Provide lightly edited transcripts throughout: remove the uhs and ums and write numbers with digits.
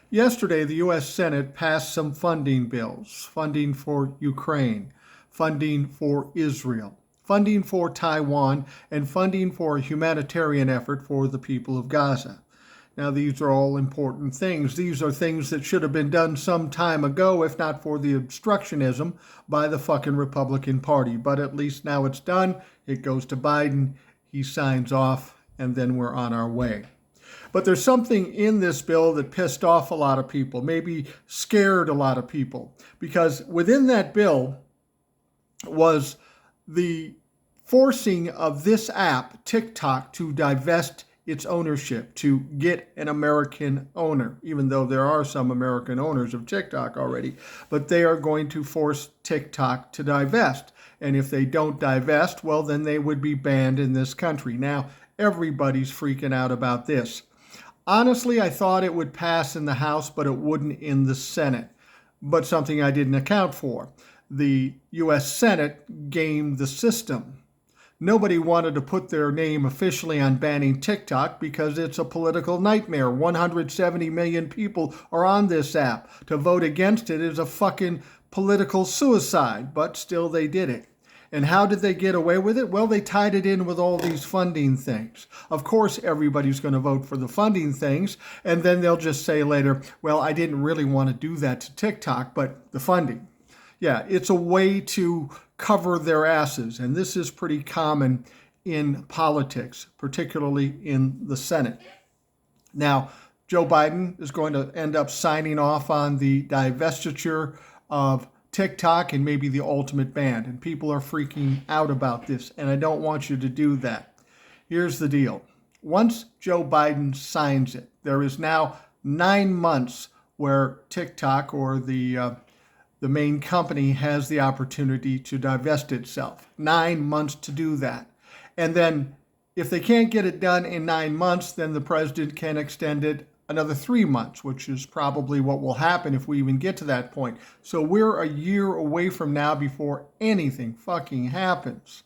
Yesterday, the U.S. Senate passed some funding bills, funding for Ukraine, funding for Israel, funding for Taiwan, and funding for a humanitarian effort for the people of Gaza. Now, these are all important things. These are things that should have been done some time ago, if not for the obstructionism by the fucking Republican Party. But at least now it's done. It goes to Biden. He signs off, and then we're on our way. But there's something in this bill that pissed off a lot of people, maybe scared a lot of people, because within that bill was the forcing of this app, TikTok, to divest its ownership, to get an American owner, even though there are some American owners of TikTok already. But they are going to force TikTok to divest. And if they don't divest, well, then they would be banned in this country. Now, everybody's freaking out about this. Honestly, I thought it would pass in the House, but it wouldn't in the Senate. But something I didn't account for. The U.S. Senate gamed the system. Nobody wanted to put their name officially on banning TikTok because it's a political nightmare. 170 million people are on this app. To vote against it is a fucking political suicide, but still they did it. And how did they get away with it? Well, they tied it in with all these funding things. Of course, everybody's going to vote for the funding things, and then they'll just say later, well, I didn't really want to do that to TikTok, but the funding. Yeah, it's a way to cover their asses, and this is pretty common in politics, particularly in the Senate. Now, Joe Biden is going to end up signing off on the divestiture of TikTok and maybe the ultimate ban, and people are freaking out about this, and I don't want you to do that. Here's the deal. Once Joe Biden signs it, there is now 9 months where TikTok or the main company has the opportunity to divest itself. 9 months to do that. And then if they can't get it done in 9 months, then the president can extend it another 3 months, which is probably what will happen if we even get to that point. So we're a year away from now before anything fucking happens.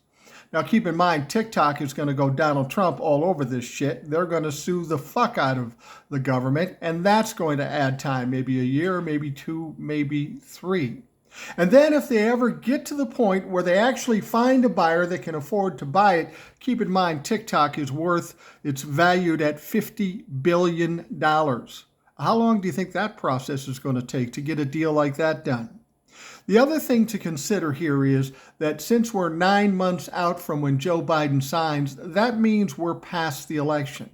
Now keep in mind, TikTok is going to go Donald Trump all over this shit. They're going to sue the fuck out of the government, and that's going to add time, maybe a year, maybe 2, maybe 3. And then if they ever get to the point where they actually find a buyer that can afford to buy it, keep in mind TikTok is it's valued at $50 billion. How long do you think that process is going to take to get a deal like that done? The other thing to consider here is that since we're 9 months out from when Joe Biden signs, that means we're past the election.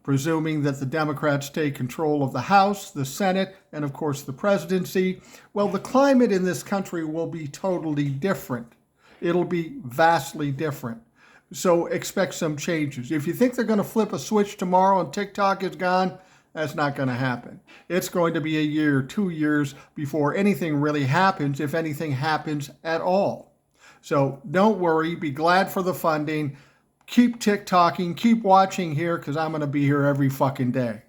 Presuming that the Democrats take control of the House, the Senate, and of course the presidency, well, the climate in this country will be totally different. It'll be vastly different. So expect some changes. If you think they're going to flip a switch tomorrow and TikTok is gone, that's not going to happen. It's going to be a year, 2 years before anything really happens, if anything happens at all. So don't worry, be glad for the funding. Keep TikToking, keep watching here, because I'm going to be here every fucking day.